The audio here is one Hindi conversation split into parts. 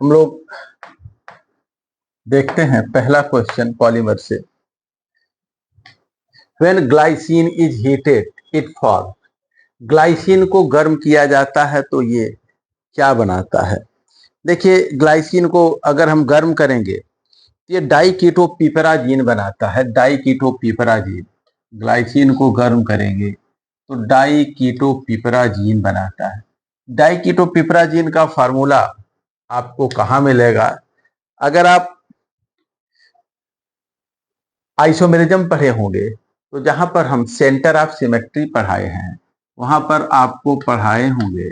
हम लोग देखते हैं पहला क्वेश्चन पॉलीमर से। When glycine is heated, it falls. Glycine को गर्म किया जाता है तो ये क्या बनाता है? देखिए, ग्लाइसिन को अगर हम गर्म करेंगे तो ये डाइकीटोपिपेराजीन बनाता है। डाइकीटोपिपेराजीन, ग्लाइसिन को गर्म करेंगे तो डाइकीटोपिपेराजीन बनाता है। डाइकीटोपिपेराजीन का फार्मूला आपको कहाँ मिलेगा? अगर आप आइसोमेरिज्म पढ़े होंगे तो जहां पर हम सेंटर ऑफ सिमेट्री पढ़ाए हैं वहां पर आपको पढ़ाए होंगे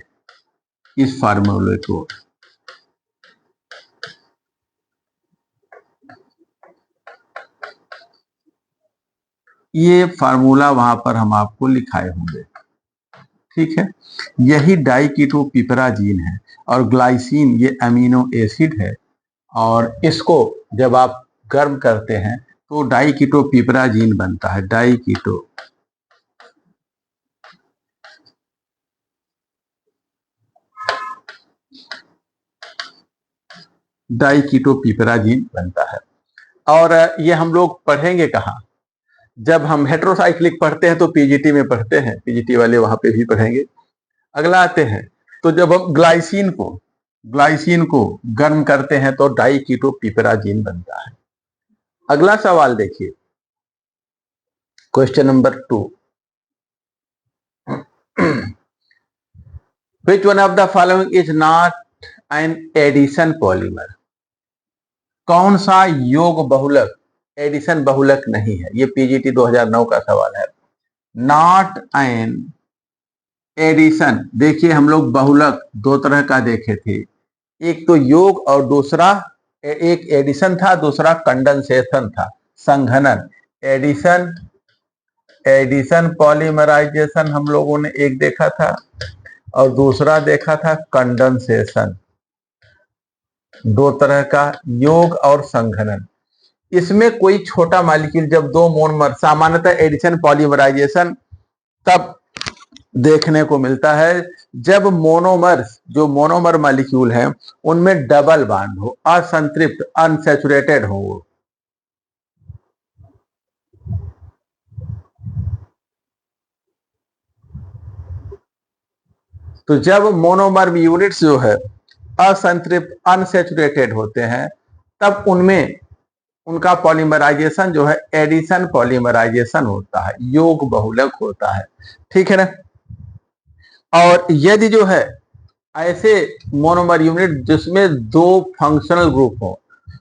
इस फार्मूले को। ये फार्मूला वहां पर हम आपको लिखाए होंगे, ठीक है। यही डाइकीटोपिपेराजीन है और ग्लाइसिन ये अमीनो एसिड है, और इसको जब आप गर्म करते हैं तो डाइकीटोपिपेराजीन बनता है। डाइकीटोपिपेराजीन बनता है। और ये हम लोग पढ़ेंगे कहाँ? जब हम हेटेरोसाइक्लिक पढ़ते हैं तो पीजीटी में पढ़ते हैं, पीजीटी वाले वहां पे भी पढ़ेंगे। अगला आते हैं, तो जब हम ग्लाइसिन को गर्म करते हैं तो डाइकीटोपिपेराजीन बनता है। अगला सवाल देखिए, question number 2। Which one of the following is not an addition polymer? कौन सा योग बहुलक एडिशन बहुलक नहीं है? ये पीजीटी 2009 का सवाल है। नॉट एन एडिशन, देखिए हम लोग बहुलक दो तरह का देखे थे, एक तो योग और दूसरा, एक एडिशन था, दूसरा कंडेंसेशन था, संघनन। एडिशन पॉलीमराइजेशन हम लोगों ने एक देखा था और दूसरा देखा था कंडेंसेशन। दो तरह का, योग और संघनन। इसमें कोई छोटा मॉलिक्यूल जब दो मोनोमर, सामान्यतः एडिशन पॉलीमराइजेशन तब देखने को मिलता है जब मोनोमर्स, जो मोनोमर मॉलिक्यूल हैं उनमें डबल बॉन्ड हो, असंतृप्त, अनसैचुरेटेड हो। तो जब मोनोमर यूनिट्स जो है असंतृप्त, अनसैचुरेटेड होते हैं तब उनमें उनका पॉलीमराइजेशन जो है एडिशन पॉलीमराइजेशन होता है, योग बहुलक होता है, ठीक है ना। और यदि जो है ऐसे मोनोमर यूनिट जिसमें दो फंक्शनल ग्रुप हो,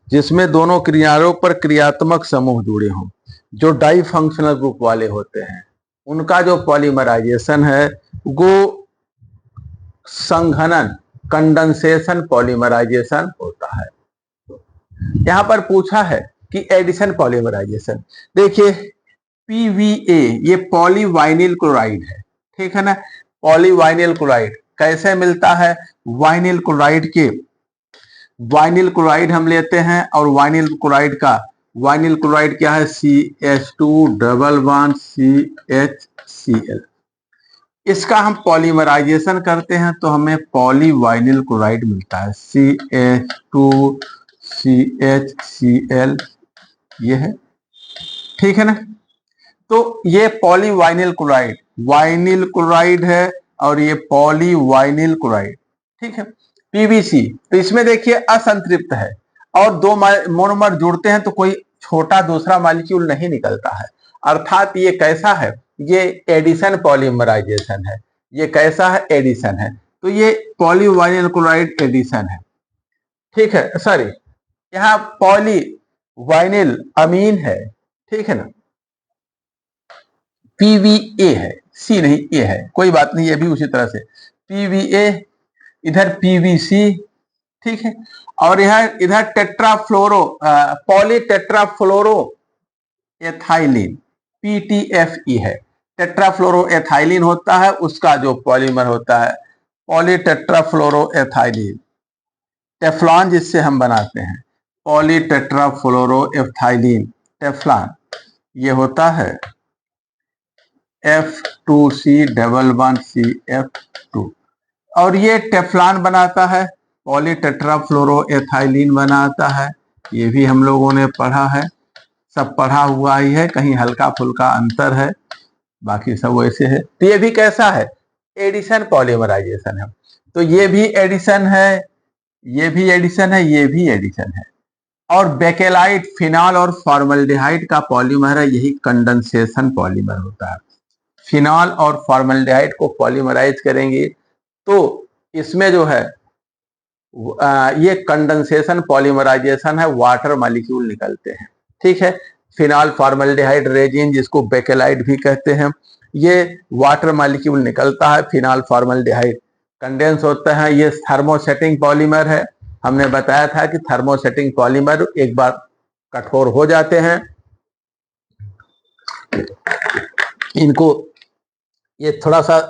जिसमें दोनों क्रियाओं पर क्रियात्मक समूह जुड़े हों, जो डाई फंक्शनल ग्रुप वाले होते हैं, उनका जो पॉलीमराइजेशन है वो संघनन, कंडेंसेशन पॉलीमराइजेशन होता है। यहां पर पूछा है कि एडिशन पॉलीमराइजेशन, देखिए पीवीए ये पॉलीवाइनिल क्लोराइड है, ठीक है ना। पॉलीवाइनिल क्लोराइड कैसे मिलता है? वाइनिल क्लोराइड हम लेते हैं और वाइनिल क्लोराइड क्या है? CH2 double bond CHCl। इसका हम पॉलीमराइजेशन करते हैं तो हमें पॉलीवाइनिल क्लोराइड मिलता है, CH2 CHCl, ये है, ठीक है ना। तो ये पॉलीवाइनिल क्लोराइड है और ये पॉलीवाइनिल क्लोराइड, ठीक है। पीवीसी, तो इसमें देखिए असंतृप्त है और दो मोनोमर जुड़ते हैं तो कोई छोटा दूसरा मॉलिक्यूल नहीं निकलता है, अर्थात ये कैसा है? ये एडिशन पॉलीमराइजेशन है। ये कैसा है? एडिशन है। तो ये पॉलीवाइनिल क्लोराइड एडिशन है, ठीक है। सॉरी, यहाँ पॉलीवाइनिल अमीन है, ठीक है ना। पीवीए है, सी नहीं ए है, कोई बात नहीं, ये भी उसी तरह से पीवीए, इधर पीवीसी, ठीक है। और यह इधर पॉलीटेट्राफ्लोरो एथाइलिन, PTFE है। टेट्राफ्लोरो एथाइलिन होता है, उसका जो पॉलीमर होता है पॉलीटेट्राफ्लोरो एथाइलिन। टेफ्लॉन जिससे हम बनाते हैं, पॉलीटेट्राफ्लोरो एथाइलिन, टेफ्लॉन, ये होता है F2C डबल बॉन्ड CF2, और ये टेफ्लॉन बनाता है पॉलीटेट्राफ्लोरोएथाइलिन बनाता है, ये भी हम लोगों ने पढ़ा है, सब पढ़ा हुआ ही है, कहीं हल्का फुल्का अंतर है, बाकी सब वैसे है। तो ये भी कैसा है, एडिशन पॉलीमराइजेशन है। तो ये भी एडिशन है, ये भी एडिशन है, ये भी एडिशन है। और बेकेलाइट, फिनॉल और फॉर्मल्डिहाइड का पॉलीमर है, यही कंडेंसेशन पॉलीमर होता है। फिनॉल और फॉर्मल्डिहाइड को पॉलीमराइज करेंगे तो इसमें जो है ये कंडेंसेशन पॉलीमराइजेशन है, वाटर मॉलिक्यूल निकलते हैं। ठीक है, फिनॉल फॉर्मल्डिहाइड रेजिन, जिसको बेकेलाइट भी कहते हैं, ये वाटर मॉलिक्यूल निकलता है, फिनॉल फॉर्मल्डिहाइड कंडेंस होता है। ये थर्मोसेटिंग पॉलीमर है, हमने बताया था कि थर्मोसेटिंग पॉलीमर एक बार कठोर हो जाते हैं, इनको ये थोड़ा सा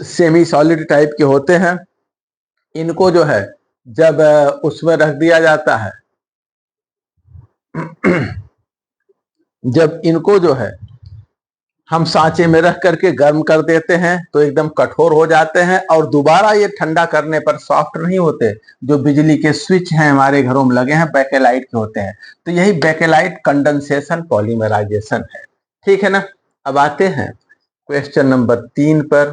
सेमी सॉलिड टाइप के होते हैं, इनको जो है जब उसमें रख दिया जाता है, जब इनको जो है हम सांचे में रख करके गर्म कर देते हैं तो एकदम कठोर हो जाते हैं, और दोबारा ये ठंडा करने पर सॉफ्ट नहीं होते। जो बिजली के स्विच हैं हमारे घरों में लगे हैं, बेकेलाइट के होते हैं। तो यही बेकेलाइट कंडेंसेशन पॉलीमराइजेशन है। ठीक है ना। अब आते हैं क्वेश्चन नंबर 3 पर।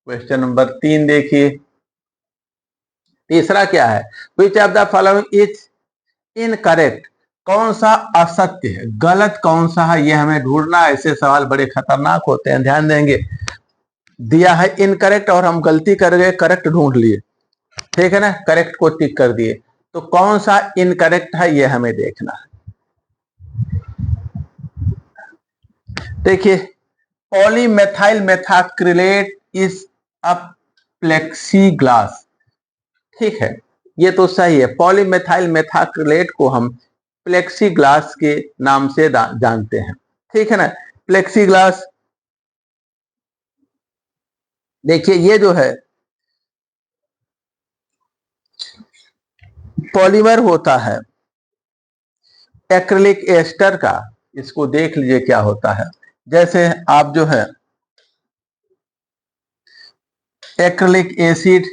क्वेश्चन नंबर 3 देखिए, तीसरा क्या है, विच of the following is incorrect, कौन सा असत्य है, गलत कौन सा है, ये हमें ढूंढना। ऐसे सवाल बड़े खतरनाक होते हैं, ध्यान देंगे। दिया है इनकरेक्ट और हम गलती कर गए, करेक्ट ढूंढ लिए। ठीक है ना, करेक्ट को टिक कर दिए, तो कौन सा इनकरेक्ट है ये हमें देखना है। देखिए, पॉलीमेथाइल मेथाक्रिलेट इज अ प्लेक्सीग्लास। ठीक है, ये तो सही है। पॉलीमेथाइल मेथाक्रिलेट को हम प्लेक्सीग्लास के नाम से जानते हैं। ठीक है ना, प्लेक्सीग्लास। देखिए, ये जो है पॉलीमर होता है एक्रिलिक एस्टर का। इसको देख लीजिए क्या होता है। जैसे आप जो है एक्रिलिक एसिड,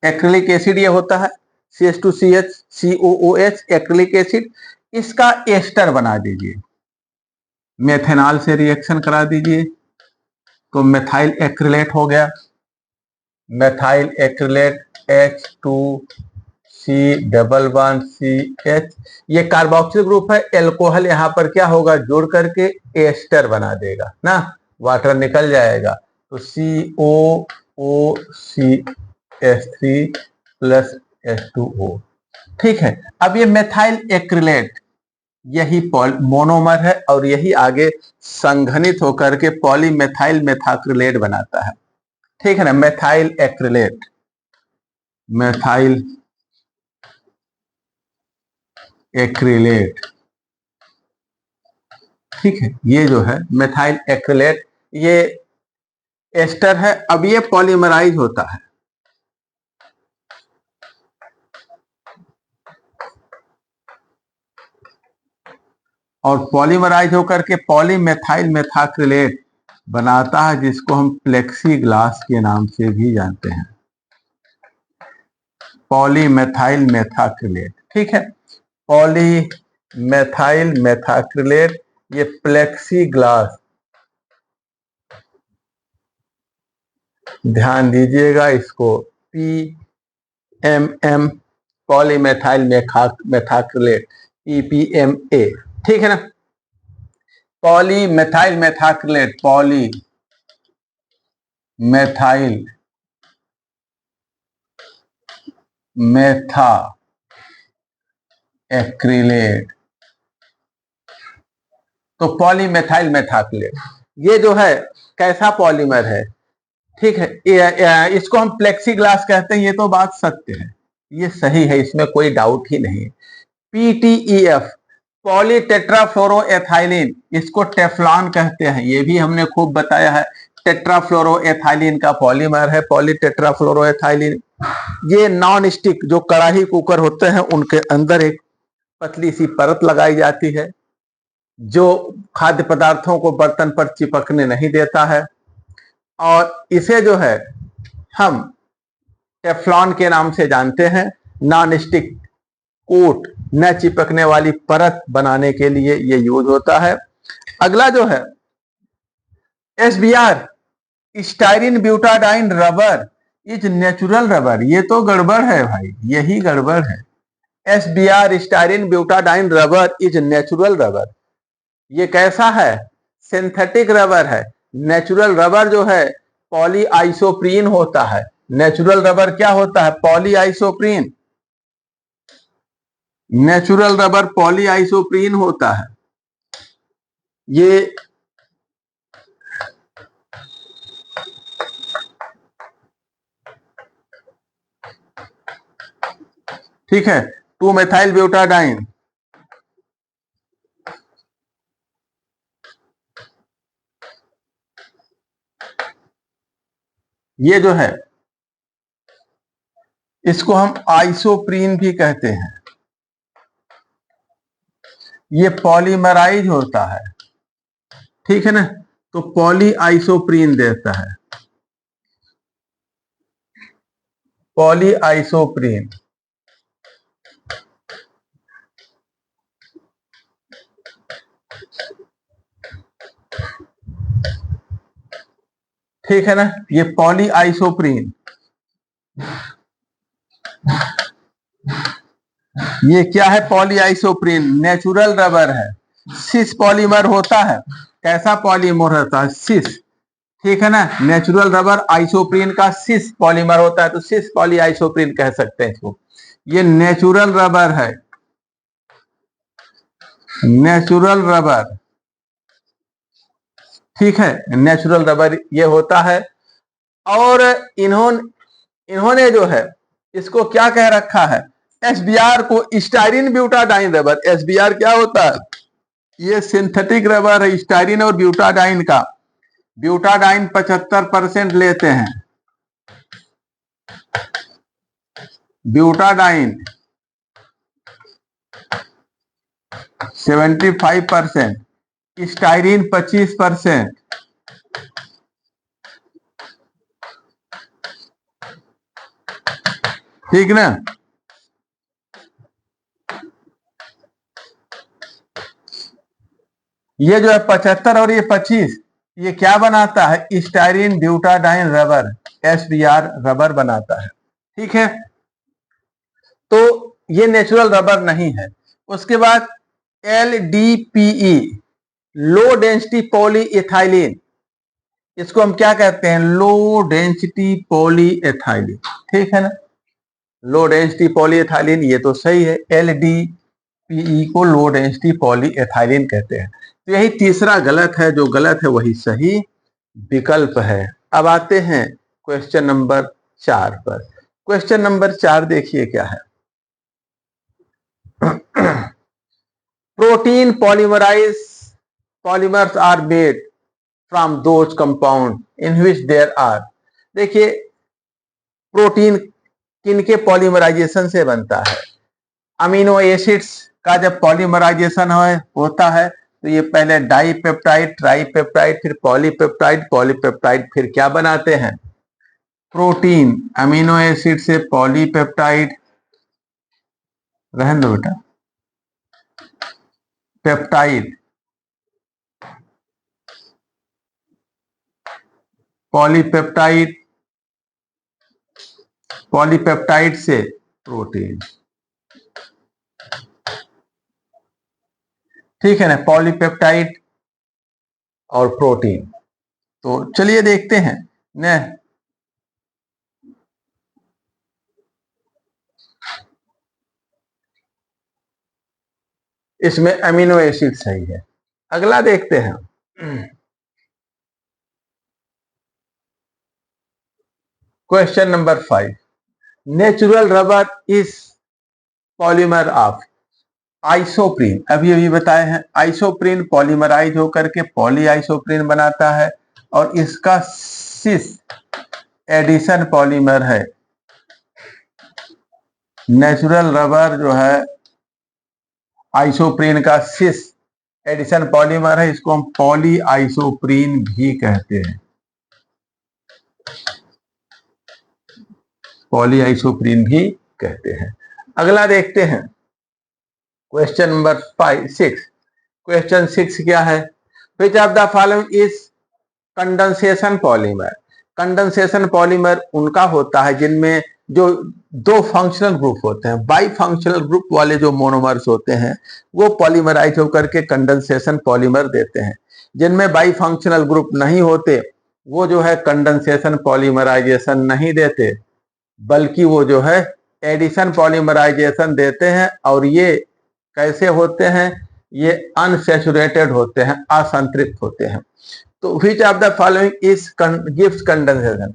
एक्रिलिक एसिड ये होता है CH2CH COOH, एक्रिलिक एसिड। इसका एस्टर बना दीजिए, मेथेनॉल से रिएक्शन करा दीजिए तो मेथाइल एक्रिलेट हो गया। मेथाइल एक्रिलेट H2C++CH, ये कार्बोक्सिल ग्रुप है। एल्कोहल यहां पर क्या होगा, जोड़ करके एस्टर बना देगा ना, वाटर निकल जाएगा, तो COOCH3+H2O। ठीक है, अब ये मेथाइल एक्रिलेट यही मोनोमर है और यही आगे संघनित होकर के पॉलीमेथाइल मेथाक्रिलेट बनाता है। ठीक है ना, मेथाइल एक्रिलेट, मेथाइल एक्रिलेट। ठीक है, ये जो है मेथाइल एक्रिलेट, ये एस्टर है। अब ये पॉलीमराइज होता है, और पॉलीमराइज होकर के पॉलीमेथाइल मेथाक्रिलेट बनाता है, जिसको हम प्लेक्सीग्लास के नाम से भी जानते हैं, पॉलीमेथाइल मेथाक्रिलेट। ठीक है, पॉलीमेथाइल मेथाक्रिलेट, ये प्लेक्सीग्लास, ध्यान दीजिएगा इसको, PMM, पॉलीमेथाइल मेथाक्रिलेट, PPMA। ठीक है ना, पॉलीमेथाइल मेथाक्रिलेट, पॉलीमेथाइल मेथा एक्रिलेट, तो पॉलीमेथाइल मेथाक्रिलेट ये जो है कैसा पॉलीमर है। ठीक है, इसको हम प्लेक्सीग्लास कहते हैं, ये तो बात सत्य है, ये सही है, इसमें कोई डाउट ही नहीं। PTEF, पॉलीटेट्राफ्लोरोएथाइलिन, इसको टेफ्लॉन कहते हैं, ये भी हमने खूब बताया है। टेट्राफ्लोरोएथाइलिन का पॉलीमर है पॉलीटेट्राफ्लोरोएथाइलिन। ये नॉन स्टिक जो कढ़ाई कुकर होते हैं उनके अंदर एक पतली सी परत लगाई जाती है, जो खाद्य पदार्थों को बर्तन पर चिपकने नहीं देता है, और इसे जो है हम टेफ्लॉन के नाम से जानते हैं। नॉन स्टिक कोट, न चिपकने वाली परत बनाने के लिए ये यूज होता है। अगला जो है SBR, styrene butadiene rubber is natural rubber. ये तो गड़बड़ है भाई, यही गड़बड़ है। SBR styrene butadiene rubber is natural rubber. ये कैसा है? सिंथेटिक रबर है। नेचुरल रबर जो है पॉली आइसोप्रीन होता है। नेचुरल रबर क्या होता है? Poly isoprene. Natural rubber poly isoprene होता है। ये ठीक है। 2 मेथाइल ब्यूटाडाइन, ये जो है इसको हम आइसोप्रीन भी कहते हैं। ये पॉलीमराइज होता है, ठीक है ना, तो पॉली आइसोप्रीन देता है। पॉली आइसोप्रीन, ठीक है ना, ये पॉली आइसोप्रीन। ये क्या है? पॉली आइसोप्रीन नेचुरल रबर है। सिस पॉलीमर होता है। कैसा पॉलीमर होता है? सिस, ठीक है ना। नेचुरल रबर आइसोप्रीन का सिस पॉलीमर होता है, तो सिस पॉली आइसोप्रीन कह सकते हैं इसको। ये नेचुरल रबर है, नेचुरल रबर, ठीक है, नेचुरल रबर ये होता है। और इन्होंने जो है इसको क्या कह रखा है? एसबीआर को स्टाइरिन ब्यूटाडाइन रबर। एसबीआर क्या होता है? ये सिंथेटिक रबर है, स्टाइरिन और ब्यूटाडाइन का। ब्यूटाडाइन 75% लेते हैं, ब्यूटाडाइन 75%, स्टाइरिन 25%, ठीक ना। ये जो है 75 और ये 25, ये क्या बनाता है? Styrene butadiene rubber, SBR rubber बनाता है, ठीक है। तो ये नेचुरल रबर नहीं है। उसके बाद LDPE, लो डेंसिटी पॉलीएथाइलिन, इसको हम क्या कहते हैं? लो डेंसिटी पॉलीएथाइलिन, ठीक है ना। लो डेंसिटी पॉलीएथाइलिन, ये तो सही है। LDPE को लो डेंसिटी पॉलीएथाइलिन कहते हैं। तो यही तीसरा गलत है, जो गलत है वही सही विकल्प है। अब आते हैं क्वेश्चन नंबर 4 पर। क्वेश्चन नंबर 4 देखिए क्या है। Protein polymers are made from those compound in which there are। देखिए प्रोटीन किनके पॉलीमराइजेशन से बनता है? अमीनो एसिड्स का जब पॉलीमराइजेशन होता है तो ये पहले डाइपेप्टाइड, ट्राइपेप्टाइड, फिर पॉलीपेप्टाइड, पॉलीपेप्टाइड, फिर क्या बनाते हैं? प्रोटीन। अमीनो एसिड से पॉलीपेप्टाइड, रहने दो बेटा, पेप्टाइड, पॉलीपेप्टाइड, पॉलीपेप्टाइड से प्रोटीन, ठीक है ना, पॉलीपेप्टाइड और प्रोटीन। तो चलिए देखते हैं न। इसमें अमीनो एसिड सही है। अगला देखते हैं। Question number 5, natural rubber is polymer of isoprene. अभी अभी बताए हैं, आइसोप्रीन पॉलीमराइज होकर के पॉली आइसोप्रीन बनाता है, और इसका सिस एडिशन पॉलीमर है। नेचुरल रबर जो है आइसोप्रीन का सिस एडिशन पॉलीमर है, इसको हम पॉली आइसोप्रीन भी कहते हैं, पॉली आइसोप्रीन भी कहते हैं। अगला देखते हैं क्वेश्चन नंबर 6। क्वेश्चन 6 क्या है? विच of the following is condensation polymer. Condensation polymer उनका होता है जिनमें जो दो फंक्शनल ग्रुप होते हैं, बाई फंक्शनल ग्रुप वाले जो मोनोमर्स होते हैं वो पॉलीमराइज होकर के कंडेंसेशन पॉलीमर देते हैं। जिनमें बाई फंक्शनल ग्रुप नहीं होते वो जो है कंडेंसेशन पॉलीमराइजेशन नहीं देते, बल्कि वो जो है एडिशन पॉलीमराइजेशन देते हैं। और ये कैसे होते हैं? ये अनसैचुरेटेड होते हैं, असंतृप्त होते हैं। तो which of the following is gives condensation?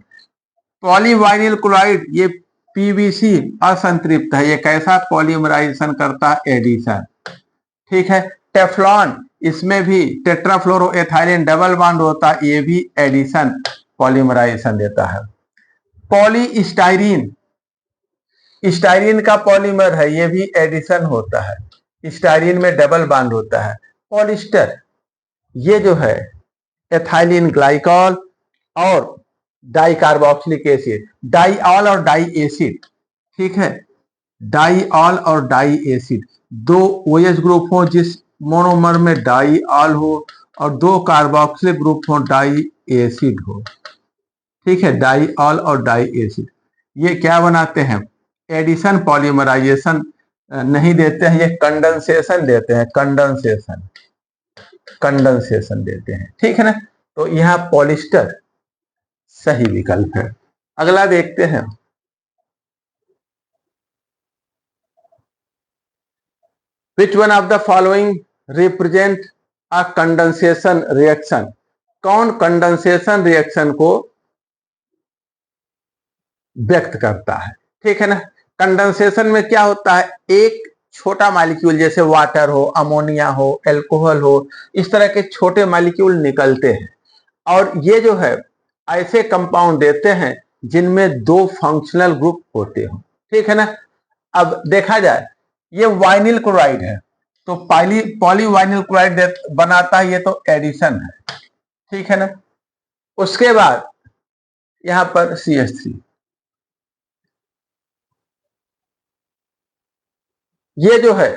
Polyvinyl chloride, ये पीवीसी असंतृप्त है, ये कैसा पॉलीमराइजेशन करता है? एडिशन। ठीक है। टेफ्लॉन, इसमें भी टेट्राफ्लोरोएथाइलिन डबल बॉन्ड होता है, ये भी एडिशन पॉलीमराइजेशन देता है। पॉलीस्टाइरीन, स्टाइरीन का पॉलीमर है, ये भी एडिशन होता है, स्टाइरीन में डबल बॉन्ड होता है। पॉलिस्टर, ये जो है एथाइलिन ग्लाइकॉल और डाइकार्बोक्सिलिक एसिड, डाइऑल और डाई एसिड। ठीक है, डाइऑल और डाई एसिड, दो OH ग्रुप हो जिस मोनोमर में डाइऑल हो और दो कार्बोक्सिलिक ग्रुप हो डाई एसिड हो। ठीक है, डाइऑल और डाई एसिड, ये क्या बनाते हैं? एडिशन पॉलीमराइजेशन नहीं देते हैं, ये कंडेंसेशन देते हैं, कंडेंसेशन देते हैं। ठीक है ना। तो यहां पॉलिस्टर सही विकल्प है। अगला देखते हैं which one of the following represent a condensation reaction. कौन कंडेंसेशन रिएक्शन को व्यक्त करता है? ठीक है ना। कंडेंसेशन में क्या होता है? एक छोटा मॉलिक्यूल जैसे वाटर हो, अमोनिया हो, एल्कोहल हो, इस तरह के छोटे मॉलिक्यूल निकलते हैं और ये जो है ऐसे कंपाउंड देते हैं जिनमें दो फंक्शनल ग्रुप होते हो। ठीक है ना। अब देखा जाए, ये वाइनिल क्लोराइड है तो पॉलीवाइनिल क्लोराइड बनाता है, ये तो एडिशन है। ठीक है ना। उसके बाद यहां पर CH3, ये जो है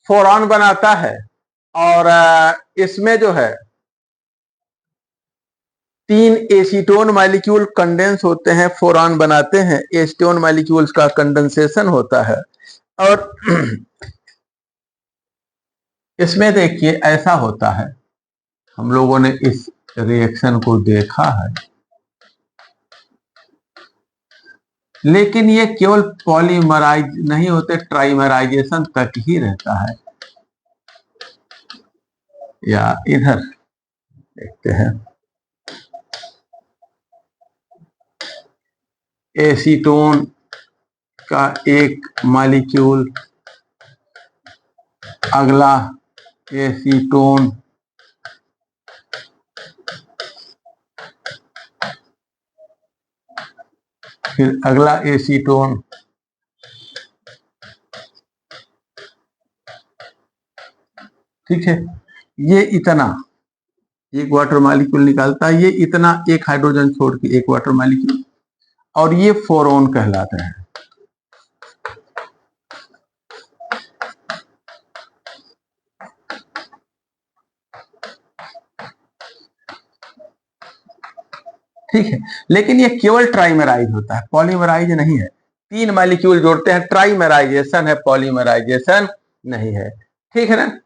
फोरॉन बनाता है और इसमें जो है 3 एसीटोन मॉलिक्यूल कंडेंस होते हैं, फोरॉन बनाते हैं, एसीटोन मॉलिक्यूल्स का कंडेंसेशन होता है। और इसमें देखिए ऐसा होता है, हम लोगों ने इस रिएक्शन को देखा है, लेकिन ये केवल पॉलीमराइज नहीं होते, ट्राइमराइजेशन तक ही रहता है। या इधर देखते हैं, एसीटोन का एक मॉलिक्यूल, अगला एसीटोन, फिर अगला एसीटोन, ठीक है। ये इतना एक वाटर मॉलिक्यूल निकालता है, ये इतना एक हाइड्रोजन छोड़ के एक वाटर मॉलिक्यूल, और ये फोरॉन कहलाता है। ठीक है, लेकिन ये केवल ट्राइमराइज होता है, पॉलीमराइज नहीं है। 3 मॉलिक्यूल जोड़ते हैं, ट्राइमराइजेशन है, पॉलीमराइजेशन नहीं है। ठीक है ना।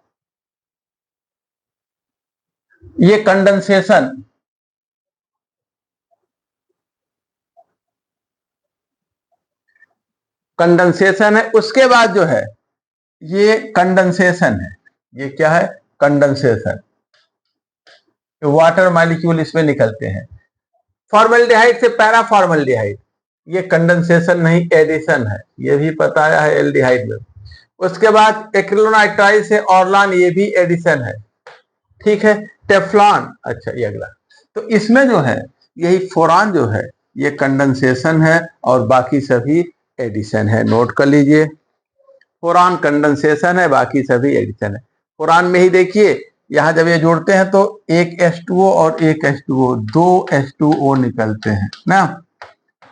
ये कंडेंसेशन, कंडेंसेशन है। उसके बाद जो है ये कंडेंसेशन है, ये क्या है? कंडेंसेशन, वाटर मॉलिक्यूल इसमें निकलते हैं। फॉर्मल्डिहाइड से पैरा फॉर्मल्डिहाइड, ये कंडेंसेशन नहीं, एडिशन है, ये भी बताया है एल्डिहाइड में। उसके बाद एक्रिलोनाइट्राइल से ऑर्लान, ये भी एडिशन है। ठीक है। टेफ्लॉन, अच्छा ये अगला, तो इसमें जो है यही फोरॉन जो है ये कंडेंसेशन है और बाकी सभी एडिशन है। नोट कर लीजिए, फोरॉन कंडेंसेशन है, बाकी सभी एडिशन है। फुरान में ही देखिए, यहां जब ये जोड़ते हैं तो एक H2O और एक H2O, दो H2O निकलते हैं ना।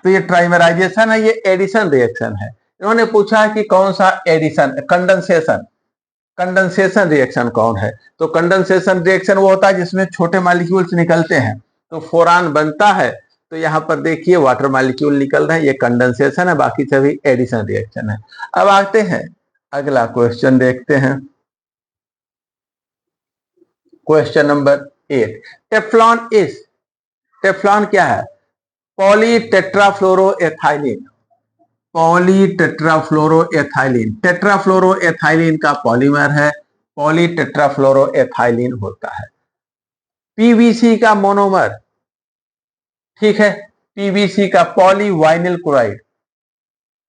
तो ये ट्राइमराइजेशन है, ये एडिशन रिएक्शन है। इन्होंने पूछा है कि कौन सा एडिशन, कंडेंसेशन, कंडेंसेशन रिएक्शन कौन है। तो कंडेंसेशन रिएक्शन वो होता है जिसमें छोटे मॉलिक्यूल्स निकलते हैं, तो फोरान बनता है। तो यहाँ पर देखिए वाटर मॉलिक्यूल निकल रहे हैं, ये कंडेंसेशन है, बाकी सभी एडिशन रिएक्शन है। अब आते हैं अगला क्वेश्चन देखते हैं, question number 8। Teflon is, Teflon क्या है? पॉली टेट्राफ्लोरोएथाइलिन, पॉली टेट्राफ्लोरोएथाइलिन, टेट्राफ्लोरोएथाइलिन का पॉलीमर है, पॉली टेट्राफ्लोरोएथाइलिन होता है। पीवीसी का मोनोमर, ठीक है, पीवीसी का पॉलीवाइनिल क्लोराइड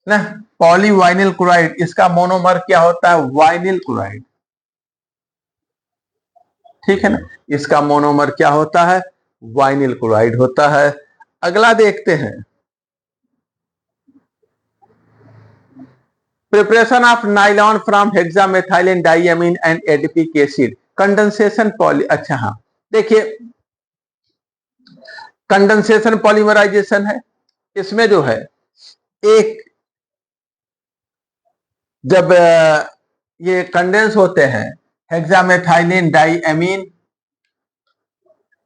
ना, पॉलीवाइनिल क्लोराइड, इसका मोनोमर क्या होता है? वाइनिल क्लोराइड, ठीक है ना, इसका मोनोमर क्या होता है? वाइनिल क्लोराइड होता है। अगला देखते हैं, preparation of nylon from hexamethylene diamine and adipic acid, condensation poly, अच्छा हाँ, देखिए कंडेंसेशन पॉलीमराइजेशन है। इसमें जो है एक, जब ये कंडेंस होते हैं हेक्सामेथाइलिन डाइएमीन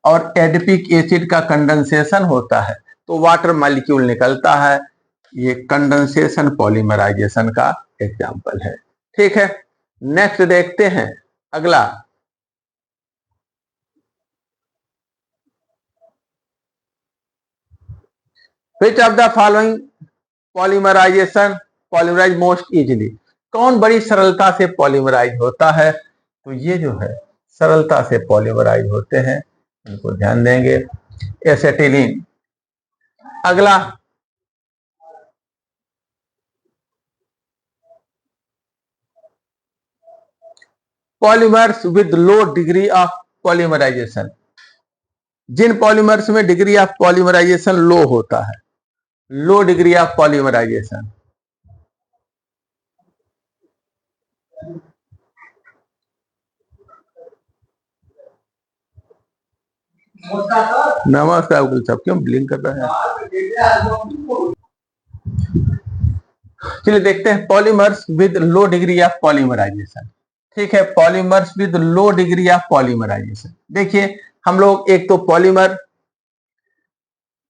और एडिपिक एसिड का कंडेंसेशन होता है तो वाटर मॉलिक्यूल निकलता है, ये कंडेंसेशन पॉलीमराइजेशन का एग्जांपल है। ठीक है, नेक्स्ट देखते हैं अगला, which of the following polymerisation polymerise most easily, कौन बड़ी सरलता से पॉलीमराइज होता है? तो ये जो है सरलता से पॉलीमराइज होते हैं, इनको ध्यान देंगे, एसेटिलीन। अगला, polymers with low degree of polymerisation, जिन पॉलीमर्स में डिग्री ऑफ पॉलीमराइजेशन लो होता है, लो डिग्री ऑफ पॉलीमराइजेशन, नमस्कार अब्दुल साहब, क्यों ब्लिंक कर रहे हैं? चलिए देखते हैं polymers with low degree of polymerisation. ठीक है, polymers with low degree of polymerisation, देखिए हम लोग एक तो पॉलीमर,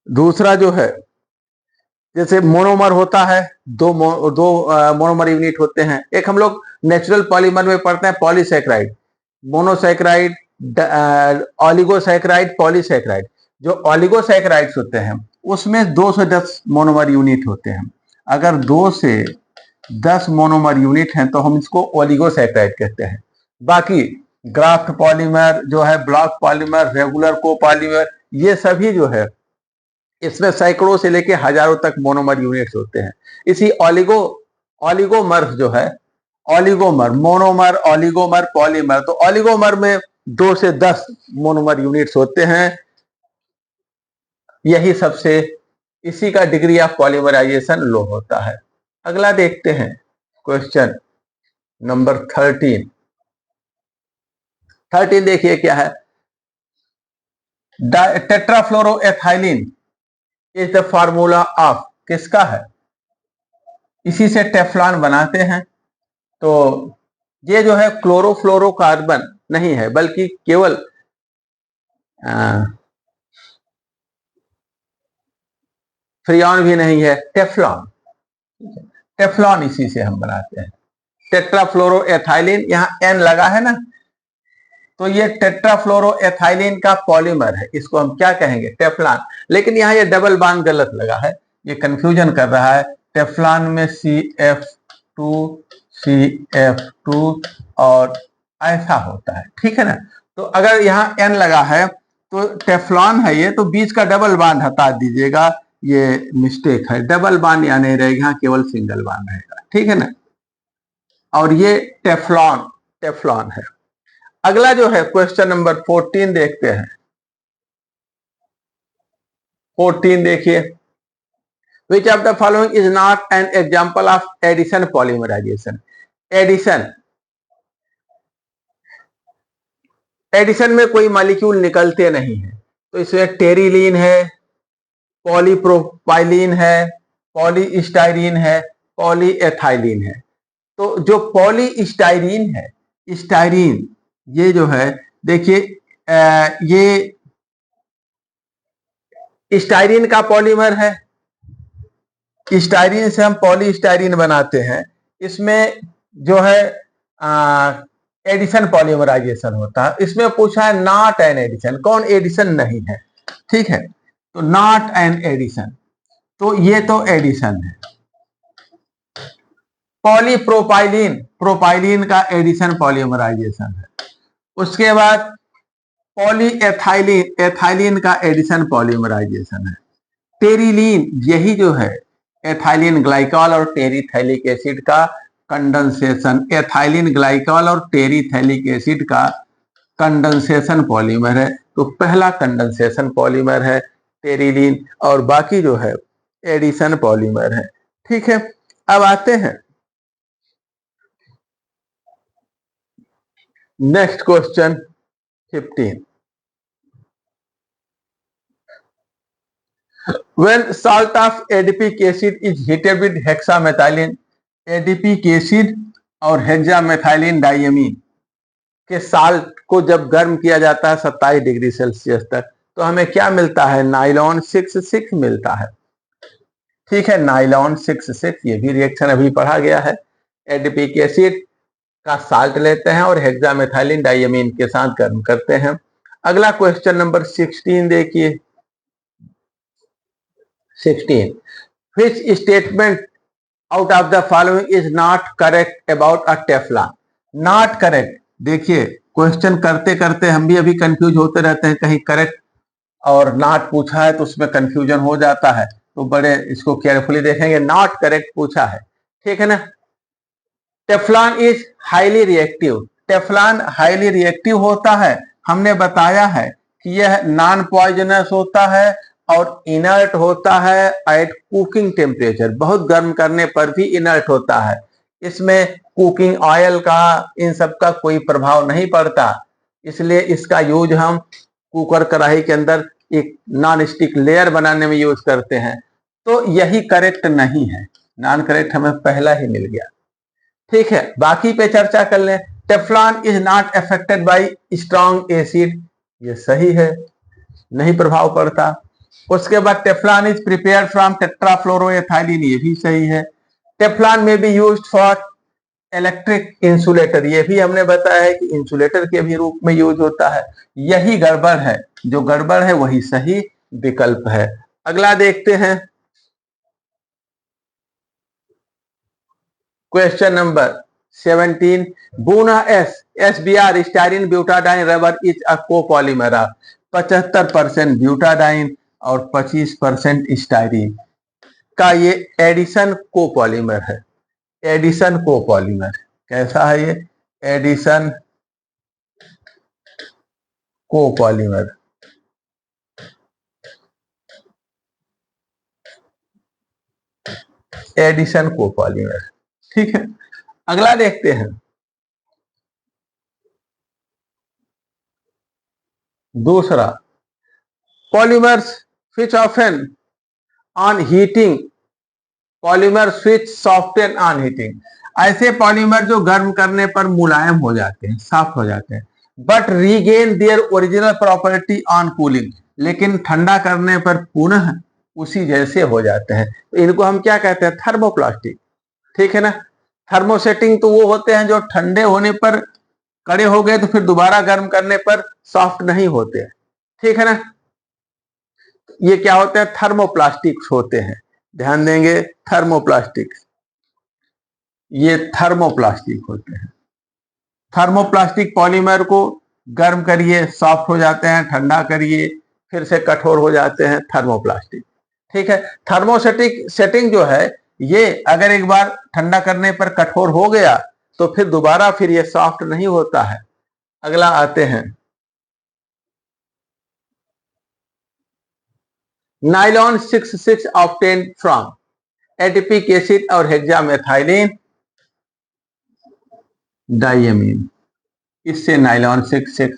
दूसरा जो है जैसे मोनोमर होता है, दो मोनोमर यूनिट होते हैं। एक हम लोग नेचुरल पॉलीमर में पढ़ते हैं पॉलीसैकेराइड, मोनोसैकेराइड, ऑलिगोसैकेराइड, पॉलीसैकेराइड। जो ऑलिगोसैकेराइड्स होते हैं उसमें 2 से 10 मोनोमर यूनिट होते हैं। अगर 2 से 10 मोनोमर यूनिट हैं तो हम इसको ओलिगोसैकेराइड कहते हैं। बाकी ग्राफ्ट पॉलीमर जो है, ब्लॉक पॉलीमर, रेगुलर कोपॉलीमर, ये सभी जो है इसमें सैकड़ों से लेकर हजारों तक मोनोमर यूनिट्स होते हैं। इसी ऑलिगोमर जो है, ऑलिगोमर, मोनोमर, ऑलिगोमर, पॉलीमर, तो ऑलिगोमर में 2 से 10 मोनोमर यूनिट्स होते हैं, यही सबसे, इसी का डिग्री ऑफ पॉलीमराइजेशन लो होता है। अगला देखते हैं क्वेश्चन नंबर 13। 13 देखिए क्या है, टेट्राफ्लोरोएथाइलिन इज द फार्मूला ऑफ, किसका है? इसी से टेफ्लॉन बनाते हैं। तो ये जो है क्लोरोफ्लोरोकार्बन नहीं है, बल्कि केवल फ्रियॉन भी नहीं है, टेफ्लॉन, टेफ्लॉन इसी से हम बनाते हैं। टेट्राफ्लोरोएथाइलिन, यहाँ एन लगा है ना, तो ये टेट्राफ्लोरोएथाइलिन का पॉलीमर है, इसको हम क्या कहेंगे? टेफ्लॉन। लेकिन यहाँ ये डबल बॉन्ड गलत लगा है, ये कंफ्यूजन कर रहा है। टेफ्लॉन में CF2 CF2 और ऐसा होता है, ठीक है ना। तो अगर यहाँ N लगा है तो टेफ्लॉन है ये, तो बीच का डबल बॉन्ड हटा दीजिएगा, ये मिस्टेक है, डबल बॉन्ड यहाँ नहीं रहेगा, यहाँ केवल सिंगल बॉन्ड रहेगा, ठीक है ना। और ये टेफ्लॉन, टेफ्लॉन है। अगला जो है क्वेश्चन नंबर 14 देखते हैं। 14 देखिए, which of the following is not an example of addition polymerisation. Addition, addition में कोई मॉलिक्यूल निकलते नहीं है, तो इसमें टेरिलीन है, पॉलीप्रोपाइलीन है, पॉलीस्टाइरीन है, पॉलीएथाइलीन है। तो जो पॉलीस्टाइरीन है, स्टाइरीन ये जो है देखिए, ये स्टाइरीन का पॉलीमर है। स्टाइरीन से हम पॉलीस्टाइरीन बनाते हैं। इसमें जो है एडिशन पॉलीमराइजेशन होता है। इसमें पूछा है नॉट एन एडिशन, कौन एडिशन नहीं है, ठीक है, तो नॉट एन एडिशन, तो ये तो एडिशन है। पॉलीप्रोपाइलीन, प्रोपाइलीन का एडिशन पॉलीमराइजेशन है। उसके बाद पॉलीएथाइलीन, एथाइलीन का एडिशन पॉलीमराइजेशन है। टेरिलीन, यही जो है एथाइलिन ग्लाइकॉल और टेरिथैलिक एसिड का कंडेंसेशन, एथाइलिन ग्लाइकॉल और टेरिथैलिक एसिड का कंडेंसेशन पॉलीमर है। तो पहला कंडेंसेशन पॉलीमर है टेरिलीन, और बाकी जो है एडिशन पॉलीमर है, ठीक है। अब आते हैं next question 15। When salt of adipic acid is heated with hexamethylene, adipic acid और हेक्सामेथाइलिन डाइएमीन के साल्ट को जब गर्म किया जाता है 27 डिग्री सेल्सियस तक, तो हमें क्या मिलता है, नाइलॉन 66 मिलता है, ठीक है, नाइलॉन 66। ये भी रिएक्शन अभी पढ़ा गया है। एडिपिक एसिड का साल्ट लेते हैं और हेक्सामेथाइलिन डाइएमीन के साथ गर्म करते हैं। अगला क्वेश्चन नंबर 16 देखिए। 16, which statement out of the following is not correct about a Teflon? Not correct, देखिए क्वेश्चन करते करते हम भी अभी कंफ्यूज होते रहते हैं, कहीं करेक्ट और नॉट पूछा है तो उसमें कंफ्यूजन हो जाता है, तो बड़े इसको केयरफुली देखेंगे। नॉट करेक्ट पूछा है, ठीक है ना। Teflon is highly reactive, Teflon highly reactive होता है। हमने बताया है कि यह नॉन पॉइजनस होता है और इनर्ट होता है एट कुकिंग टेम्परेचर, बहुत गर्म करने पर भी इनर्ट होता है। इसमें कुकिंग ऑयल का, इन सब का कोई प्रभाव नहीं पड़ता, इसलिए इसका यूज हम कुकर कढ़ाई के अंदर एक नॉन स्टिक लेयर बनाने में यूज करते हैं। तो यही करेक्ट नहीं है, नॉन करेक्ट हमें पहला ही मिल गया, ठीक है। बाकी पे चर्चा कर लें। Teflon is not affected by strong acid, ये सही है, नहीं प्रभाव पड़ता। उसके बाद टेफ्लॉन इज प्रिपेयर्ड फ्रॉम टेट्राफ्लोरोएथाइलिन, ये भी सही है। टेफ्लॉन में be used for electric insulator, ये भी हमने बताया है कि इंसुलेटर के भी रूप में यूज होता है। यही गड़बड़ है, जो गड़बड़ है वही सही विकल्प है। अगला देखते हैं question number 17। Buna SBR styrene butadiene rubber is a copolymer, 75% butadiene और 25% स्टाइरिन का ये एडिशन कोपॉलीमर है। एडिशन कोपॉलीमर कैसा है ये, एडिशन कोपॉलीमर, एडिशन कोपॉलीमर, ठीक है। अगला देखते हैं दूसरा, polymers which often on heating, polymer switch soften on heating, ऐसे पॉलीमर जो गर्म करने पर मुलायम हो जाते हैं, सॉफ्ट हो जाते हैं, but regain their original property on cooling, लेकिन ठंडा करने पर पुनः उसी जैसे हो जाते हैं। तो इनको हम क्या कहते हैं, थर्मोप्लास्टिक, ठीक है ना। थर्मोसेटिंग तो वो होते हैं जो ठंडे होने पर कड़े हो गए तो फिर दोबारा गर्म करने पर सॉफ्ट नहीं होते, ठीक है ना। ये क्या होते हैं, थर्मोप्लास्टिक्स होते हैं, ध्यान देंगे, थर्मोप्लास्टिक, ये थर्मोप्लास्टिक होते हैं। थर्मोप्लास्टिक पॉलीमर को गर्म करिए सॉफ्ट हो जाते हैं, ठंडा करिए फिर से कठोर हो जाते हैं, थर्मोप्लास्टिक, ठीक है। थर्मोसेटिक सेटिंग जो है, ये अगर एक बार ठंडा करने पर कठोर हो गया तो फिर दोबारा फिर ये सॉफ्ट नहीं होता है। अगला आते हैं, nylon 66 obtain from adipic acid और हेक्सामेथाइलिन डाइएमीन, इससे nylon 66।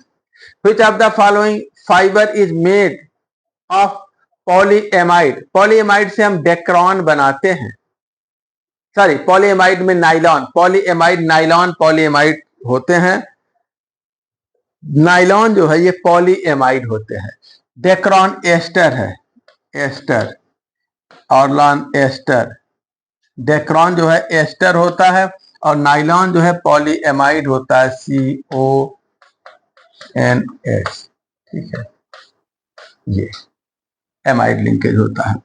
Which of the following fiber is made of polyamide? Polyamide से हम डेक्रॉन बनाते हैं, सॉरी पॉलीएमाइड में नाइलॉन, पॉलीएमाइड नाइलॉन पॉलीएमाइड होते हैं, नाइलॉन जो है ये पॉलीएमाइड होते हैं। डेक्रॉन एस्टर है, एस्टर, ऑर्लॉन एस्टर, डेक्रॉन जो है एस्टर होता है और नाइलॉन जो है पॉलीएमाइड होता है, CONS, ठीक है, ये एमाइड लिंकेज होता है।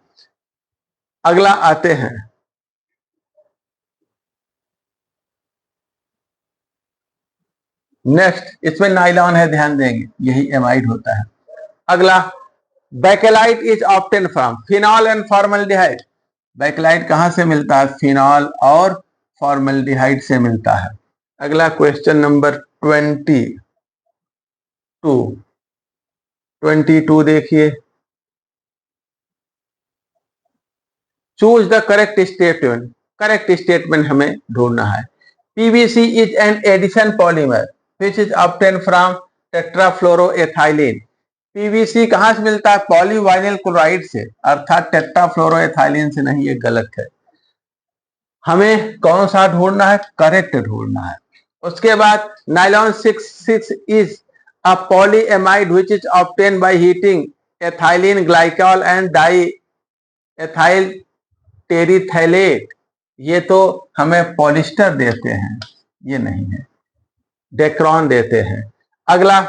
अगला आते हैं, नेक्स्ट, इसमें नाइलॉन है, ध्यान देंगे, यही एमाइड होता है। अगला, bakelite is obtain from phenol and formaldehyde. Bakelite कहां से मिलता है? फिनॉल और फॉर्मल्डिहाइड से मिलता है। अगला क्वेश्चन नंबर 22 देखिए, choose the correct statement. Correct statement हमें ढूंढना है। PVC is an addition polymer which is obtain from tetrafluoroethylene. PVC कहां से मिलता है? पॉलीवाइनिल क्लोराइड से, अर्थात टेट्राफ्लोरोएथाइलिन से नहीं, ये गलत है। हमें कौन सा ढूंढना है? करेक्ट ढूंढना है। उसके बाद nylon 6 is a polyamide which is obtain by heating ethylene glycol and diethyl terephthalate. ये तो हमें पॉलिस्टर देते हैं, ये नहीं है, डेक्रॉन देते हैं। अगला,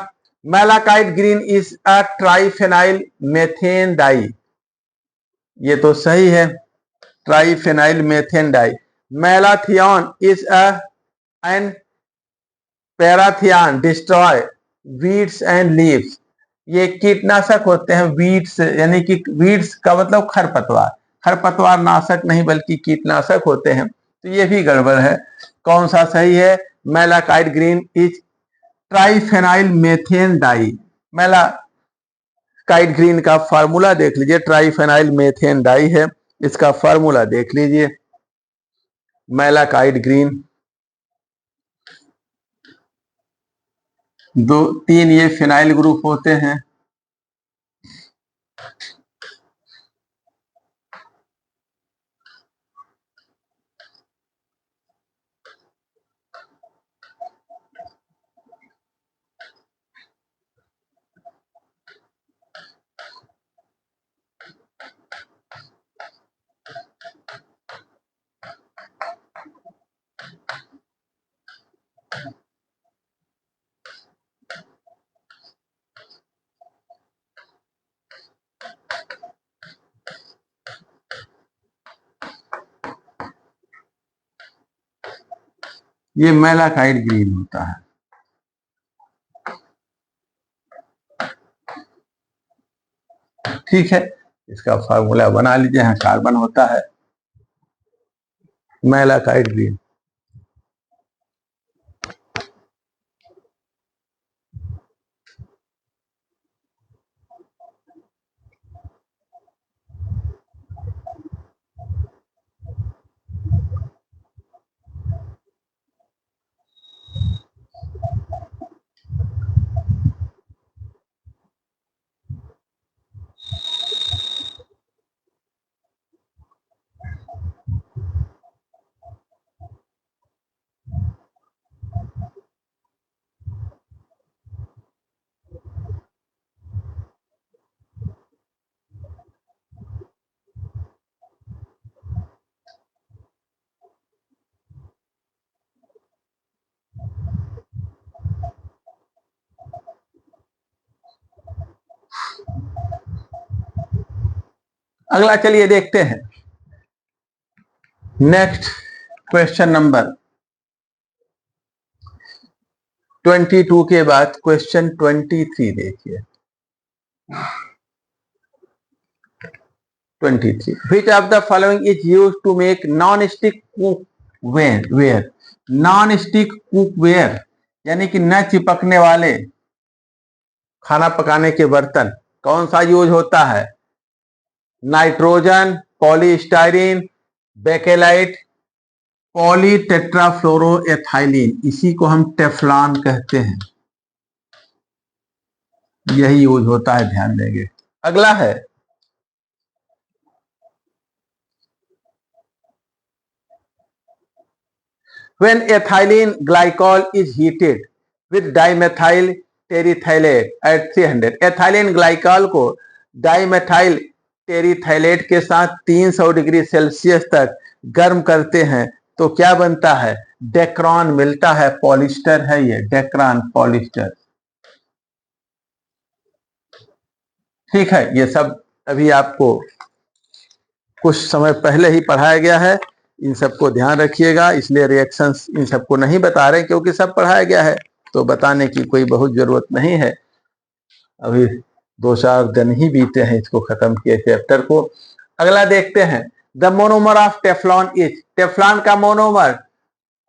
malachite green is a triphenyl methane dye. ये तो सही है, triphenyl methane dye. Malathion is an parathion destroy weeds and leaves. ये कीटनाशक होते हैं, वीड्स यानी कि वीड्स का मतलब खरपतवार, खरपतवार नाशक नहीं बल्कि कीटनाशक होते हैं, तो ये भी गड़बड़ है। कौन सा सही है? Malachite green is triphenyl methane dye. Malachite green का फार्मूला देख लीजिए, ट्राइफेनाइल मेथेन डाई है, इसका फार्मूला देख लीजिए। मैलाकाइट ग्रीन 2-3 ये फिनाइल ग्रुप होते हैं। ये मैलाकाइट ग्रीन होता है। ठीक है, इसका फार्मूला बना लीजिए। यहाँ कार्बन होता है, मैलाकाइट ग्रीन। अगला चलिए देखते हैं, नेक्स्ट क्वेश्चन नंबर 22 के बाद क्वेश्चन 23 देखिए। 23, which of the following is used to make non-stick cookware? non-stick cookware यानी कि न चिपकने वाले खाना पकाने के बर्तन, कौन सा यूज होता है? नाइट्रोजन, पॉलीस्टाइरीन, बेकेलाइट, पॉलीटेट्राफ्लोरोएथाइलिन, इसी को हम टेफ्लॉन कहते हैं। यही यूज होता है, ध्यान देंगे। अगला है when ethylene glycol is heated with dimethyl टेरिथाइलेट at 300, ethylene glycol को डाइमेथाइल टेरिथाइलेट के साथ 300 डिग्री सेल्सियस तक गर्म करते हैं तो क्या बनता है? डेक्रॉन मिलता है, पॉलिस्टर है ये, डेक्रॉन पॉलिस्टर। ठीक है, ये सब अभी आपको कुछ समय पहले ही पढ़ाया गया है, इन सबको ध्यान रखिएगा। इसलिए रिएक्शंस इन सबको नहीं बता रहे क्योंकि सब पढ़ाया गया है, तो बताने की कोई बहुत जरूरत नहीं है। अभी 2-4 दिन ही बीते हैं इसको खत्म किए चैप्टर को। अगला देखते हैं, the monomer of Teflon is, Teflon का मोनोमर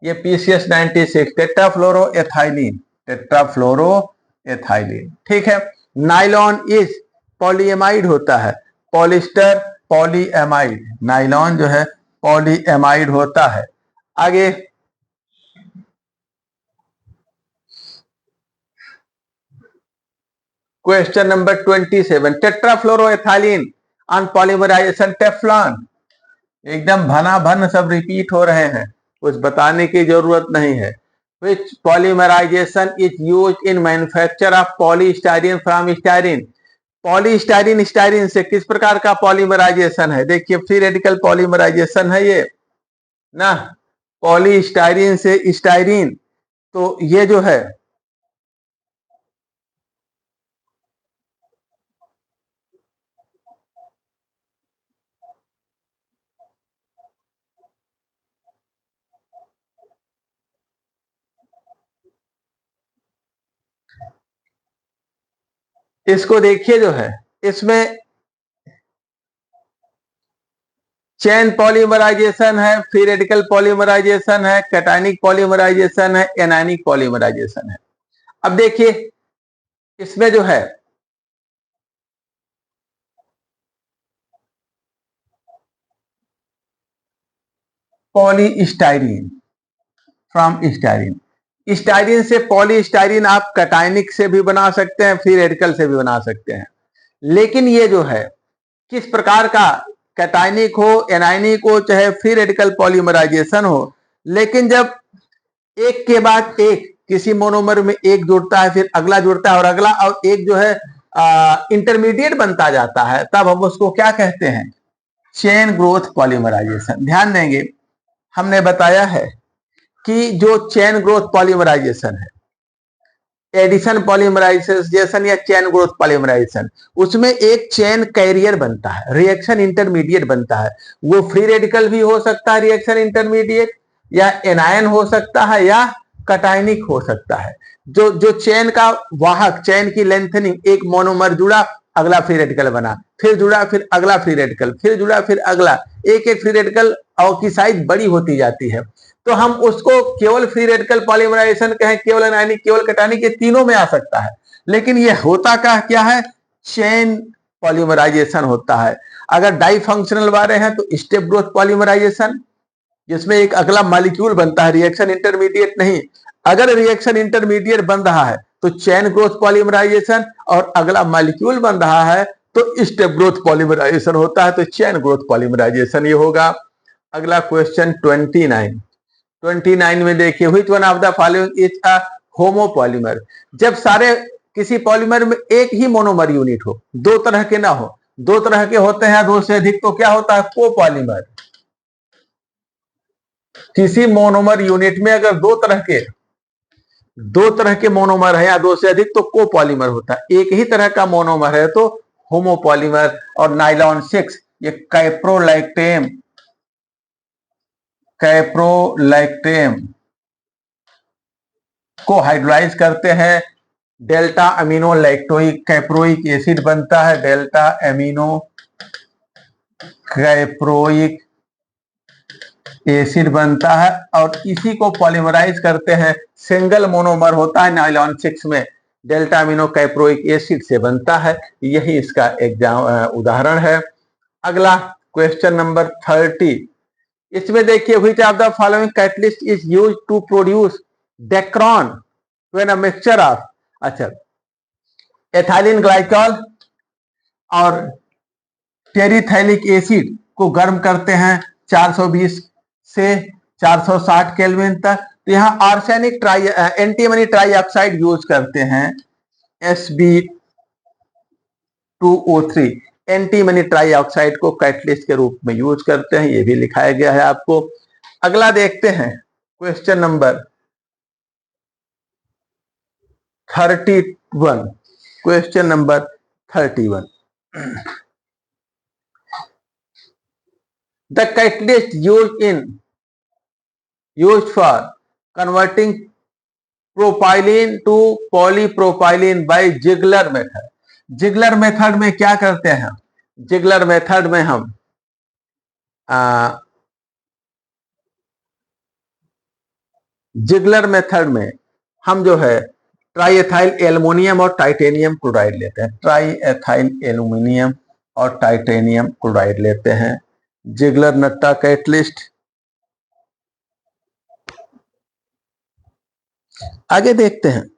ये PCS 96, टेट्राफ्लोरोएथाइलिन, टेट्राफ्लोरोएथाइलिन। ठीक है। नाइलॉन इज पॉलीएमाइड होता है, पॉलिस्टर पॉलीएमाइड, नाइलॉन जो है पॉलीएमाइड होता है। आगे question number 27, tetrafluoroethylene on polymerization Teflon, एकदम भना भन सब रिपीट हो रहे हैं, कुछ बताने की जरूरत नहीं है। Which polymerization is used in manufacture of polystyrene from styrene? Polystyrene styrene से किस प्रकार का पॉलीमराइजेशन है? देखिए फ्री रेडिकल पॉलीमराइजेशन है ये ना, पॉलीस्टाइरिन से स्टाइरिन, तो ये जो है इसको देखिए जो है इसमें चेन पॉलीमराइजेशन है, फ्री रेडिकल पॉलीमराइजेशन है, कैटायनिक पॉलीमराइजेशन है, एनायनिक पॉलीमराइजेशन है। अब देखिए इसमें जो है पॉलीस्टाइरिन फ्रॉम स्टाइरिन, स्टाइरिन से पॉलीस्टाइरिन आप कैटायनिक से भी बना सकते हैं, फ्री रेडिकल से भी बना सकते हैं। लेकिन ये जो है किस प्रकार का, कैटायनिक हो, एनायनिक हो, चाहे फ्री रेडिकल पॉलीमराइजेशन हो, लेकिन जब एक के बाद एक किसी मोनोमर में एक जुड़ता है, फिर अगला जुड़ता है और अगला, और एक जो है इंटरमीडिएट बनता जाता है, तब हम उसको क्या कहते हैं? Chain growth polymerisation. ध्यान देंगे, हमने बताया है कि जो चेन ग्रोथ पॉलीमराइजेशन है, एडिशन पॉलीमराइजेशन या चेन ग्रोथ पॉलीमराइजेशन, उसमें एक चेन कैरियर बनता है, रिएक्शन इंटरमीडिएट बनता है। वो फ्री रेडिकल भी हो सकता है रिएक्शन इंटरमीडिएट, या एनायन हो सकता है, या कैटायनिक हो सकता है। जो जो चेन का वाहक, चेन की लेंथनिंग, एक मोनोमर जुड़ा, अगला फ्री रेडिकल बना, फिर जुड़ा, फिर अगला फ्री रेडिकल, फिर जुड़ा, फिर अगला, एक एक फ्री रेडिकल और की साइज बड़ी होती जाती है। तो हम उसको केवल फ्री रेडिकल पॉलीमराइजेशन कहें, केवल एनायनिक, केवल कैटायनिक, ये तीनों में आ सकता है। लेकिन ये होता क्या है? चेन पॉलीमराइजेशन होता है। अगर डाई फंक्शनल वाले हैं तो स्टेप ग्रोथ पॉलीमराइजेशन, जिसमें एक अगला मॉलिक्यूल बनता है, रिएक्शन इंटरमीडिएट नहीं। अगर रिएक्शन इंटरमीडिएट बन रहा है तो चेन ग्रोथ पॉलीमराइजेशन, और अगला मॉलिक्यूल बन रहा है तो स्टेप ग्रोथ पॉलीमराइजेशन होता है, तो चेन ग्रोथ पॉलीमराइजेशन ये होगा। अगला क्वेश्चन 29 में देखिए, which one of the following is a homopolymer? जब सारे किसी पॉलीमर में एक ही मोनोमर यूनिट हो, दो तरह के ना हो, दो तरह के होते हैं दो से अधिक, तो क्या होता है? कोपॉलीमर। किसी मोनोमर यूनिट में अगर दो तरह के मोनोमर है या दो से अधिक, तो कोपॉलीमर होता है। एक ही तरह का मोनोमर है तो होमोपॉलीमर। और नाइलॉन 6 ये कैप्रोलैक्टेम को हाइड्रोलाइज करते हैं, डेल्टा अमीनो लैक्टोइक कैप्रोइक एसिड बनता है, डेल्टा अमीनो कैप्रोइक एसिड बनता है, और इसी को पॉलीमराइज करते हैं, सिंगल मोनोमर होता है नाइलॉन 6 में, डेल्टा अमीनो कैप्रोइक एसिड से बनता है। यही इसका एग्जाम उदाहरण है। अगला क्वेश्चन नंबर 30, इसमें देखिए, which of the following catalyst is used to produce Dacron when a mixture of, अच्छा एथाइलिन ग्लाइकॉल और टेरिथैलिक एसिड को गर्म करते हैं 420 से 460 केल्विन तक। तो यहाँ आर्सेनिक एंटीमनी ट्राईऑक्साइड यूज करते हैं Sb2O3। एंटीमनी ट्राईऑक्साइड को कैटलिस्ट के रूप में यूज करते हैं, ये भी लिखाया गया है आपको। अगला देखते हैं question number 31। Question number 31। The catalyst used for converting propylene to polypropylene by Ziegler method। Ziegler method में क्या करते हैं? जिगलर मेथड में हम जिगलर मेथड में हम जो है ट्राईएथाइल एल्युमिनियम और टाइटेनियम क्लोराइड लेते हैं। ट्राईएथाइल एल्युमिनियम और टाइटेनियम क्लोराइड लेते हैं। Ziegler Natta catalyst. आगे देखते हैं।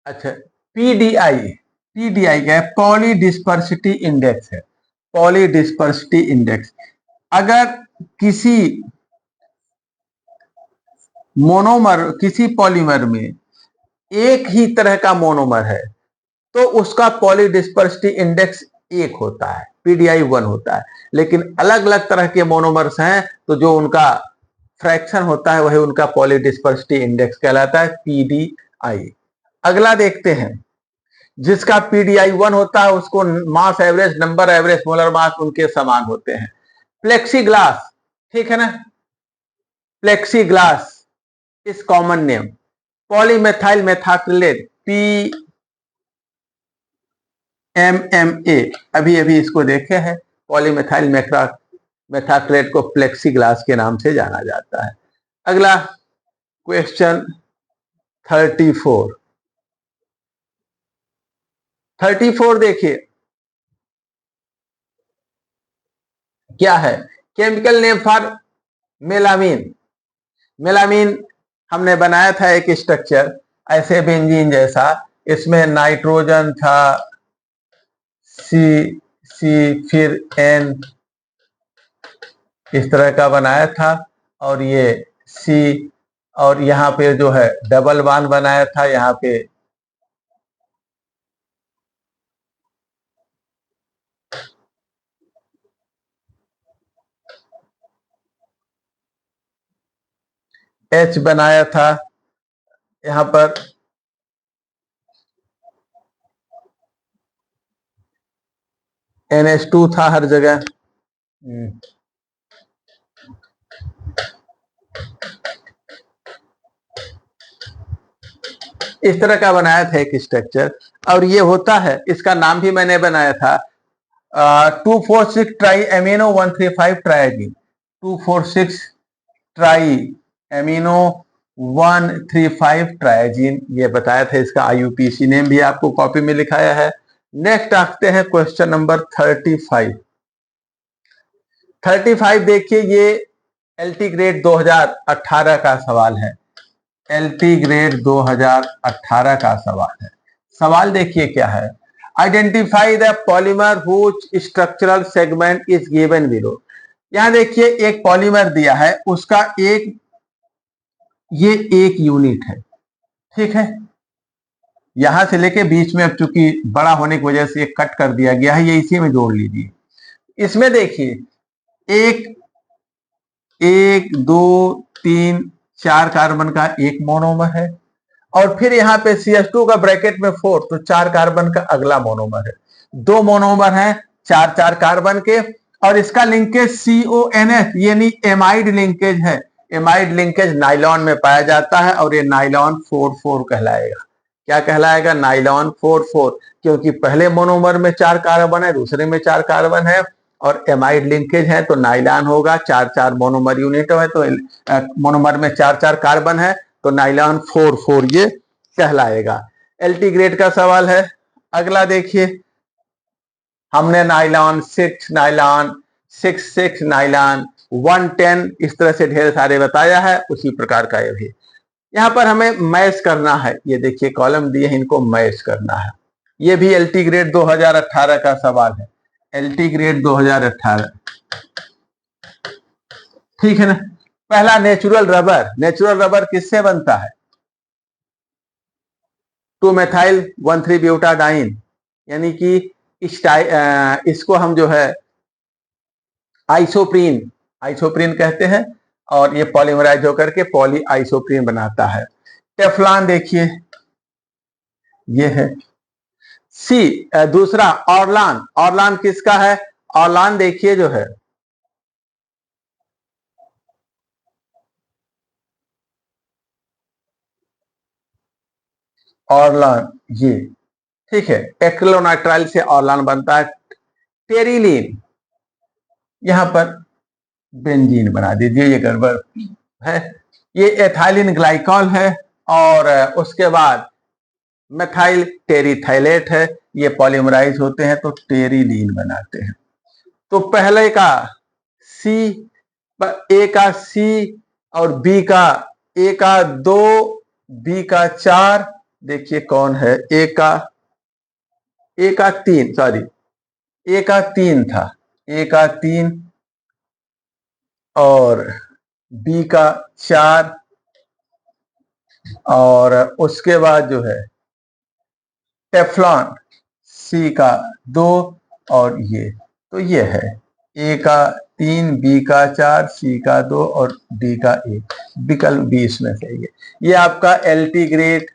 अच्छा, पीडीआई क्या है? पॉली डिस्पर्सिटी इंडेक्स है। Polydispersity index. अगर किसी मोनोमर, किसी पॉलीमर में एक ही तरह का मोनोमर है तो उसका पॉली डिस्पर्सिटी इंडेक्स 1 होता है, पीडीआई 1 होता है। लेकिन अलग अलग तरह के मोनोमर्स हैं तो जो उनका फ्रैक्शन होता है वही उनका पॉली डिस्पर्सिटी इंडेक्स कहलाता है, पीडीआई। अगला देखते हैं। जिसका पीडीआई 1 होता है उसको mass average, number average, molar mass उनके समान होते हैं। प्लेक्सीग्लास, ठीक है ना? प्लेक्सीग्लास इस कॉमन नेम। पॉलीमेथाइल मेथाक्रिलेट PMMA, अभी अभी इसको देखे हैं। पॉलीमेथाइल मेथाक्रिलेट को प्लेक्सीग्लास के नाम से जाना जाता है। अगला क्वेश्चन 34। 34 देखिए क्या है? Chemical name for melamine. Melamine हमने बनाया था एक स्ट्रक्चर ऐसे बेंजीन जैसा, इसमें नाइट्रोजन था, सी फिर N, इस तरह का बनाया था। और ये C, और यहाँ पे जो है डबल बॉन्ड बनाया था, यहाँ पे H बनाया था, यहाँ पर NH2 था हर जगह। इस तरह का बनाया था एक स्ट्रक्चर। और ये होता है, इसका नाम भी मैंने बनाया था 246 try amino 135 triazine. 246 try amino 135 triazine, ये बताया था। इसका आईयूपीसी नेम भी आपको कॉपी में लिखाया है। नेक्स्ट आते हैं क्वेश्चन नंबर 35। 35 देखिए, ये एलटी ग्रेड 2018 का सवाल है। एलटी ग्रेड 2018 का सवाल है। सवाल देखिए क्या है? Identify the polymer हुच structural segment is given below. यहां देखिए एक पॉलीमर दिया है, उसका ये एक यूनिट है, ठीक है? यहां से लेके बीच में, अब चूंकि बड़ा होने की वजह से कट कर दिया गया है, ये इसी में जोड़ लीजिए। इसमें देखिए एक 2 3 4 कार्बन का एक मोनोमर है, और फिर यहाँ पे CH2 का ब्रैकेट में 4, तो 4 कार्बन का अगला मोनोमर है। 2 मोनोमर हैं 4 कार्बन के, और इसका लिंकेज CONH यानी एमाइड लिंकेज है। एमाइड लिंकेज नाइलॉन में पाया जाता है और ये नाइलॉन 4,4 कहलाएगा। क्या कहलाएगा? नाइलॉन 4,4, क्योंकि पहले मोनोमर में 4 कार्बन है, दूसरे में 4 कार्बन है, और एमाइड लिंकेज है तो नाइलॉन होगा, 4 मोनोमर यूनिट है तो मोनोमर में 4 कार्बन है तो नाइलॉन 4 ये कहलाएगा। एल्टी ग्रेड का सवाल है। अगला देखिए, हमने नाइलॉन 6 नाइलॉन 110 इस तरह से ढेर सारे बताया है, उसी प्रकार का ये भी। यहां पर हमें मैच करना है, ये देखिए कॉलम दिए हैं, इनको मैच करना है। ये भी एलटी ग्रेड 2018 का सवाल है, एलटी ग्रेड 2018, ठीक है ना। पहला नेचुरल रबर किससे बनता है? 2 मेथाइल 1,3 ब्यूटाडाइन, यानी कि इसको हम जो है आइसोप्रीन कहते हैं, और ये पॉलीमराइज होकर के पॉली आइसोप्रीन बनाता है। टेफ्लॉन देखिए ये है। दूसरा ऑरलान किसका है? ऑरलान देखिए जो है ऑरलान, ये ठीक है, एक्रिलोनाइट्राइल से ऑरलान बनता है। टेरिलीन, यहां पर बेंजीन बना दीजिए, ये गड़बड़ है। ये एथाइलिन ग्लाइकॉल है, और उसके बाद मेथाइल टेरिथाइलेट है, ये पॉलीमराइज होते हैं तो टेरिलीन बनाते हैं। तो पहले का सी, ए का सी और बी का, ए का 2 बी का 4, देखिए कौन है, ए का 3, सॉरी ए का 3 था, ए का 3 और बी का 4, और उसके बाद जो है टेफ्लॉन सी का 2, और ये, तो ये है ए का 3, बी का 4, सी का 2 और डी का 1, विकल्प 20 में से ये आपका एलटी ग्रेड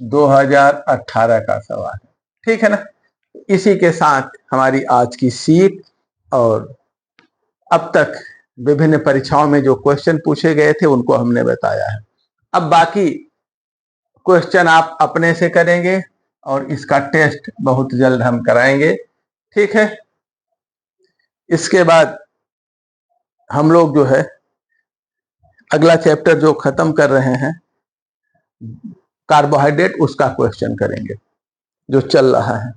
2018 का सवाल है, ठीक है ना। इसी के साथ हमारी आज की सीट और अब तक विभिन्न परीक्षाओं में जो क्वेश्चन पूछे गए थे उनको हमने बताया है। अब बाकी क्वेश्चन आप अपने से करेंगे और इसका टेस्ट बहुत जल्द हम कराएंगे, ठीक है। इसके बाद हम लोग जो है अगला चैप्टर जो खत्म कर रहे हैं कार्बोहाइड्रेट, उसका क्वेश्चन करेंगे जो चल रहा है।